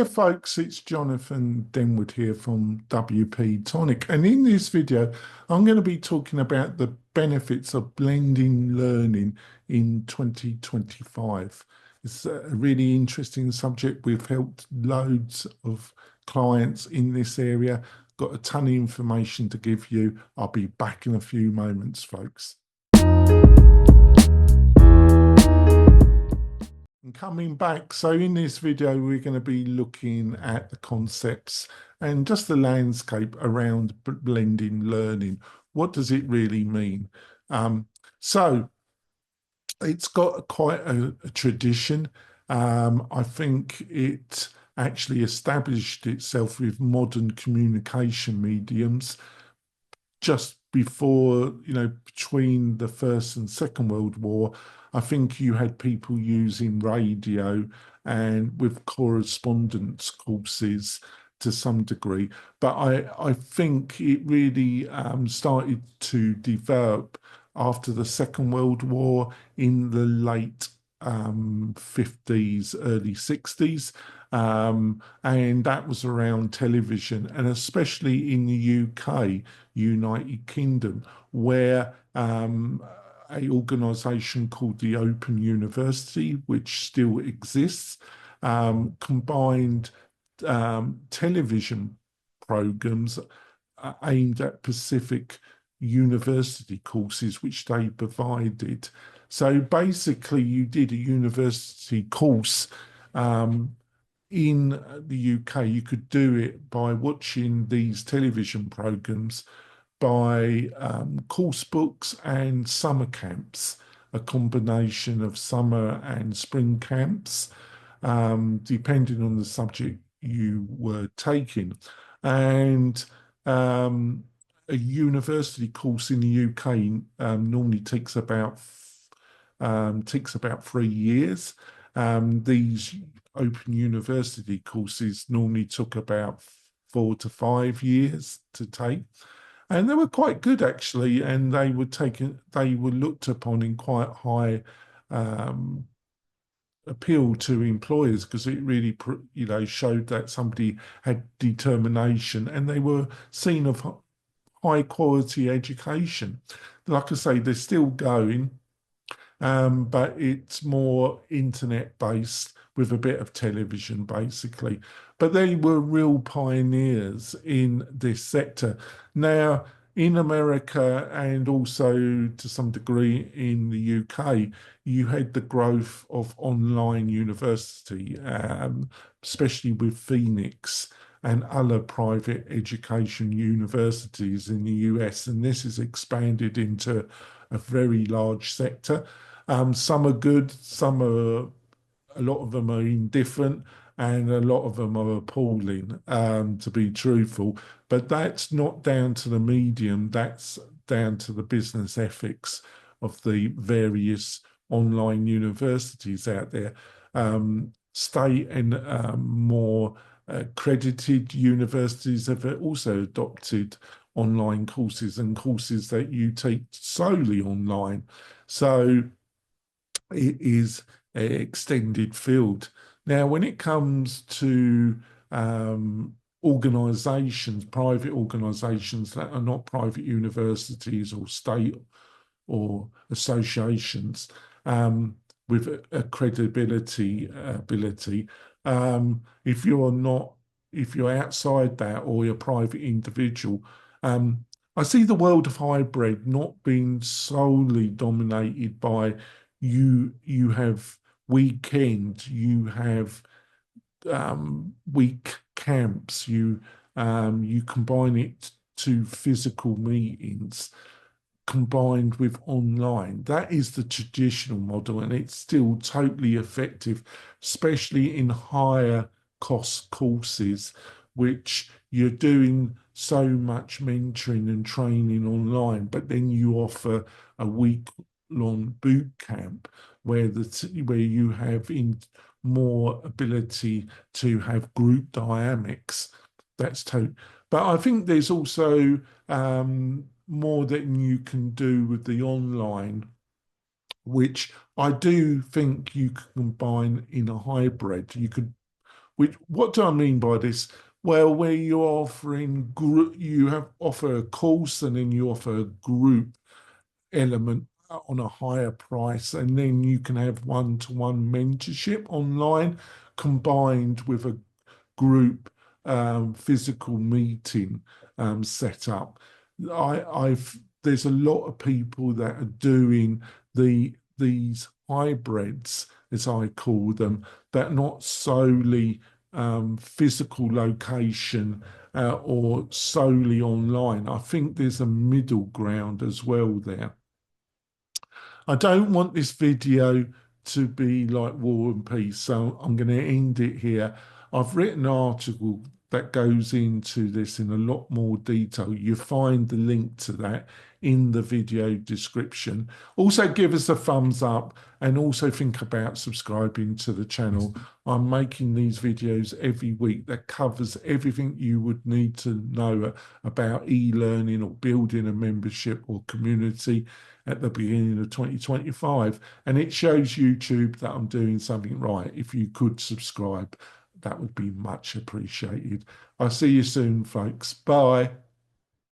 Hiya folks, it's Jonathan Denwood here from WP-Tonic, and in this video I'm going to be talking about the benefits of blending learning in 2025. It's a really interesting subject. We've helped loads of clients in this area, got a ton of information to give you. I'll be back in a few moments, folks. And coming back, so in this video, we're going to be looking at the concepts and just the landscape around blending learning. What does it really mean? So it's got quite a tradition. I think it actually established itself with modern communication mediums just before, between the First and Second World War. I think you had people using radio and with correspondence courses to some degree. But I think it really started to develop after the Second World War in the late 50s, early 60s. And that was around television, and especially in the UK, United Kingdom, where a organisation called the Open University, which still exists, combined television programs aimed at Pacific university courses, which they provided. So basically, you did a university course in the UK. You could do it by watching these television programs, by course books and summer camps, a combination of summer and spring camps, depending on the subject you were taking. And a university course in the UK normally takes about 3 years. These open university courses normally took about 4 to 5 years to take. And they were quite good actually, and they were looked upon in quite high appeal to employers, because it really, showed that somebody had determination, and they were seen of high quality education. Like I say, they're still going, but it's more internet based with a bit of television basically. But they were real pioneers in this sector. Now, in America and also to some degree in the UK, you had the growth of online university, especially with Phoenix and other private education universities in the US. And this has expanded into a very large sector. Some are good, a lot of them are indifferent, and a lot of them are appalling, to be truthful. But that's not down to the medium, that's down to the business ethics of the various online universities out there. State and more accredited universities have also adopted online courses and courses that you take solely online. So it is an extended field. Now, when it comes to organisations, private organisations that are not private universities or state or associations, with a credibility ability, if you're outside that, or you're a private individual, I see the world of hybrid not being solely dominated by you have weekend, you have week camps, you combine it to physical meetings combined with online. That is the traditional model, and it's still totally effective, especially in higher cost courses, which you're doing so much mentoring and training online, but then you offer a week-long boot camp where you have more ability to have group dynamics. That's total. But I think there's also more that you can do with the online, which I do think you can combine in a hybrid. You could Which, what do I mean by this? Well, where you're offering group, offer a course and then you offer a group element on a higher price, and then you can have one-to-one mentorship online combined with a group physical meeting set up. I've there's a lot of people that are doing these hybrids, as I call them, that are not solely physical location or solely online. I think there's a middle ground as well there. I don't want this video to be like War and Peace, so I'm going to end it here. I've written an article that goes into this in a lot more detail. You find the link to that in the video description. Also, give us a thumbs up and also think about subscribing to the channel. I'm making these videos every week that covers everything you would need to know about e-learning or building a membership or community at the beginning of 2025. And it shows YouTube that I'm doing something right. If you could subscribe, that would be much appreciated. I'll see you soon, folks. Bye.